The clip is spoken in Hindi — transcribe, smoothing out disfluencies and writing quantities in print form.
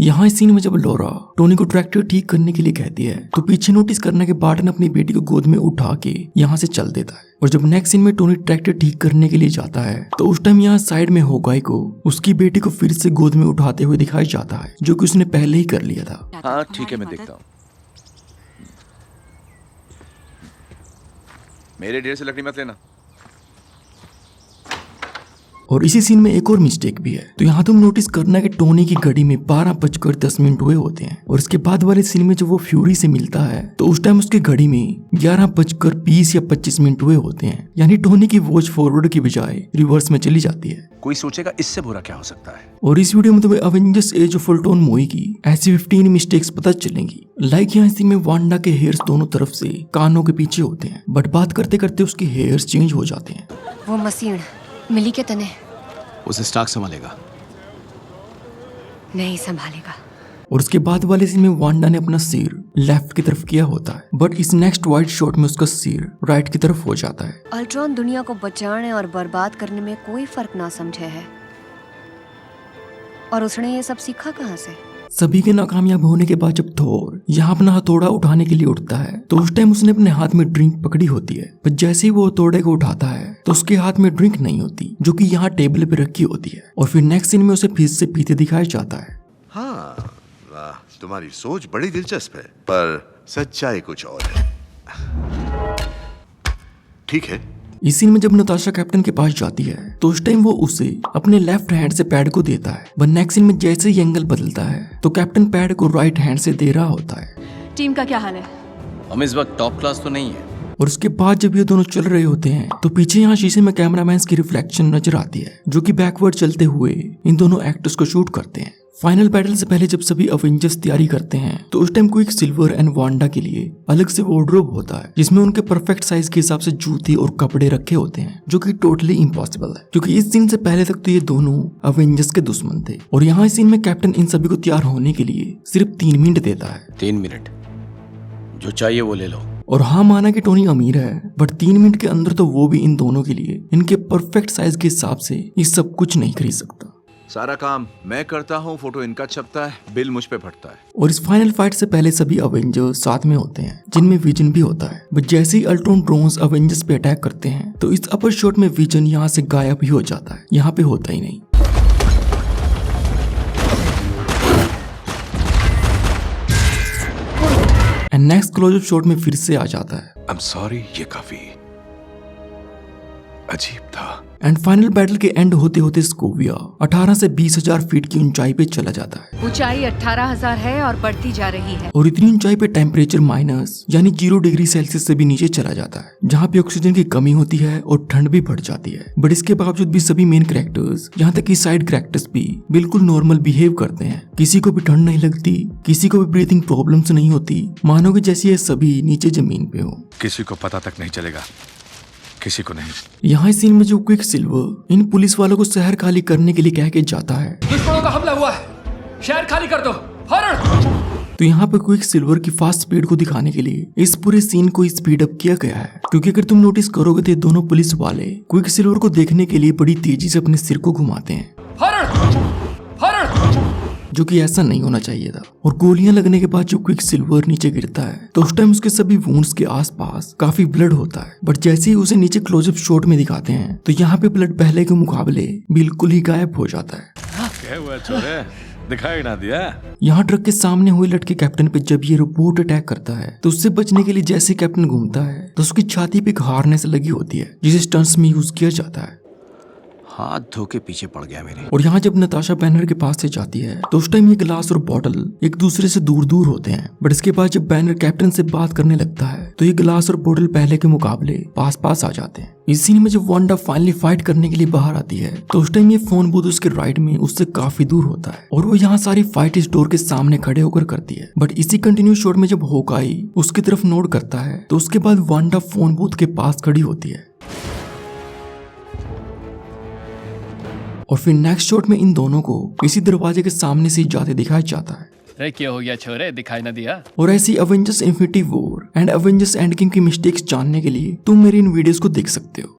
यहाँ इस सीन में जब लोरा टोनी को ट्रैक्टर ठीक करने के लिए कहती है तो पीछे नोटिस करने के बार्टन अपनी बेटी को गोद में उठा के यहाँ से चल देता है। और जब नेक्स्ट सीन में टोनी ट्रैक्टर ठीक करने के लिए जाता है तो उस टाइम यहाँ साइड में होगाई को उसकी बेटी को फिर से गोद में उठाते हुए दिखाया जाता है, जो कि उसने पहले ही कर लिया था। हाँ ठीक है, मैं देखता हूँ। मेरे ढेर से लकड़ी मत लेना। और इसी सीन में एक और मिस्टेक भी है। तो यहाँ तुम नोटिस करना कि टोनी की घड़ी में 12:10 हुए होते हैं और इसके बाद वाले सीन में जब वो फ्यूरी से मिलता है तो उस टाइम उसकी घड़ी में 11:20 या 25 हुए होते हैं। यानी टोनी की वॉच फॉरवर्ड की बजाय रिवर्स में चली जाती है। कोई सोचेगा इससे बुरा क्या हो सकता है। और इस वीडियो में तुम्हें Avengers as of Ultron movie की ऐसी 15 मिस्टेक्स पता चलेंगी। लाइक यहाँ सीन में वांडा के हेयर्स दोनों तरफ से कानों के पीछे होते हैं, बट बात करते करते उसके हेयर्स चेंज हो जाते हैं। वो मसीन मिली के तने उसे स्टार्क संभालेगा, नहीं संभालेगा। और उसके बाद वाले सीन में वांडा ने अपना सिर लेफ्ट की तरफ किया होता है, बट इस नेक्स्ट वाइड शॉट में उसका सिर राइट की तरफ हो जाता है। अल्ट्रॉन दुनिया को बचाने और बर्बाद करने में कोई फर्क ना समझे है, और उसने ये सब सीखा कहाँ से? सभी के नाकामयाब होने के बाद जब थोर यहाँ अपना हथौड़ा उठाने के लिए उठता है तो उस टाइम उसने अपने हाथ में ड्रिंक पकड़ी होती है, पर जैसे ही वो हथौड़े को उठाता है तो उसके हाथ में ड्रिंक नहीं होती, जो कि यहाँ टेबल पे रखी होती है। और फिर नेक्स्ट सीन में उसे फिर से पीते दिखाया जाता है। हाँ, वाह, तुम्हारी सोच बड़ी दिलचस्प है, पर सच्चाई कुछ और है। ठीक है। इस सीन में जब नताशा कैप्टन के पास जाती है तो उस टाइम वो उसे अपने लेफ्ट हैंड से पैड को देता है, पर नेक्स्ट सीन में जैसे ही एंगल बदलता है तो कैप्टन पैड को राइट हैंड से दे रहा होता है। टीम का क्या हाल है? हम इस वक्त टॉप क्लास तो नहीं है। और उसके बाद जब ये दोनों चल रहे होते हैं तो पीछे यहाँ शीशे में कैमरामैन की रिफ्लेक्शन नजर आती है, जो कि बैकवर्ड चलते हुए इन दोनों एक्टर्स को शूट करते हैं। फाइनल बैटल से पहले जब सभी अवेंजर्स तैयारी करते हैं तो उस time quick silver and Wanda के लिए अलग से वार्डरोब होता है, जिसमें उनके परफेक्ट साइज के हिसाब से जूते और कपड़े रखे होते हैं, जो कि टोटली इम्पॉसिबल है, क्योंकि इस सीन से पहले तक तो ये दोनों अवेंजर्स के दुश्मन थे। और यहाँ इस सीन में कैप्टन इन सभी को तैयार होने के लिए सिर्फ 3 मिनट देता है। 3 मिनट, जो चाहिए वो ले लो। और हाँ, माना कि टोनी अमीर है, बट 3 मिनट के अंदर तो वो भी इन दोनों के लिए इनके परफेक्ट साइज के हिसाब से ये सब कुछ नहीं खरीद सकता। सारा काम मैं करता हूँ, फोटो इनका छपता है, बिल मुझ पे फटता है। और इस फाइनल फाइट से पहले सभी अवेंजर्स साथ में होते हैं, जिनमें विजन भी होता है। बट जैसे ही अल्ट्रॉन ड्रोन्स अवेंजर्स पे अटैक करते हैं तो इस अपर शॉट में विजन यहाँ से गायब ही हो जाता है, यहाँ पे होता ही नहीं। एंड नेक्स्ट क्लोजअप शॉट में फिर से आ जाता है। I'm sorry, ये काफी अजीब था। एंड फाइनल बैटल के एंड होते होते स्कोविया 18 से 20,000 फीट की ऊंचाई पे चला जाता है। ऊंचाई 18,000 है और बढ़ती जा रही है। और इतनी ऊंचाई पे टेम्परेचर माइनस यानी 0 डिग्री सेल्सियस से भी नीचे चला जाता है, जहाँ पे ऑक्सीजन की कमी होती है और ठंड भी बढ़ जाती है। बट इसके बावजूद भी सभी मेन कैरेक्टर्स, यहाँ तक कि साइड कैरेक्टर्स भी बिल्कुल नॉर्मल बिहेव करते हैं। किसी को भी ठंड नहीं लगती, किसी को भी ब्रीथिंग प्रॉब्लम्स नहीं होती, मानो कि जैसे ये सभी नीचे जमीन पे हो। किसी को पता तक नहीं चलेगा, किसी को नहीं। यहाँ इस सीन में जो क्विक सिल्वर इन पुलिस वालों को शहर खाली करने के लिए कह के जाता है, दुश्मनों का हमला हुआ है, शहर खाली कर दो, फौरन। तो यहाँ पे क्विक सिल्वर की फास्ट स्पीड को दिखाने के लिए इस पूरे सीन को स्पीड अप किया गया है, क्योंकि अगर तुम नोटिस करोगे तो दोनों पुलिस वाले क्विक सिल्वर को देखने के लिए बड़ी तेजी से अपने सिर को घुमाते हैं, जो कि ऐसा नहीं होना चाहिए था। और गोलियां लगने के बाद जो क्विक सिल्वर नीचे गिरता है तो उस टाइम उसके सभी वुंड्स के आसपास काफी ब्लड होता है, बट जैसे ही उसे नीचे क्लोजअप शॉट में दिखाते हैं तो यहाँ पे ब्लड पहले के मुकाबले बिल्कुल ही गायब हो जाता है। क्या हुआ छोरे, दिखाई ना दिया? यहाँ ट्रक के सामने हुए लटके कैप्टन पे जब ये रोबोट अटैक करता है तो उससे बचने के लिए जैसे कैप्टन घूमता है तो उसकी छाती पे एक हार्नेस लगी होती है, जिसे स्टंट्स में यूज किया जाता है। हाथ धो के पीछे पड़ गया मेरे। और यहाँ जब नताशा बैनर के पास से जाती है तो उस टाइम ये ग्लास और बॉटल एक दूसरे से दूर दूर होते हैं, बट इसके बाद जब बैनर कैप्टन से बात करने लगता है तो ये ग्लास और बॉटल पहले के मुकाबले पास पास आ जाते हैं। इस सीन में जब वांडा फाइनली फाइट करने के लिए बाहर आती है तो उस टाइम ये फोन बूथ उसके राइट में उससे काफी दूर होता है और वो यहाँ सारी फाइट इस डोर के सामने खड़े होकर करती है। बट इसी कंटिन्यू शॉट में जब होकाई उसकी तरफ नोट करता है तो उसके बाद वांडा फोन बूथ के पास खड़ी होती है। और फिर नेक्स्ट शॉट में इन दोनों को इसी दरवाजे के सामने से जाते दिखाया जाता है। अरे क्या हो गया छोरे, दिखाई ना दिया? और ऐसी Avengers infinity war and Avengers end game की मिस्टेक्स जानने के लिए तुम मेरी इन वीडियोस को देख सकते हो।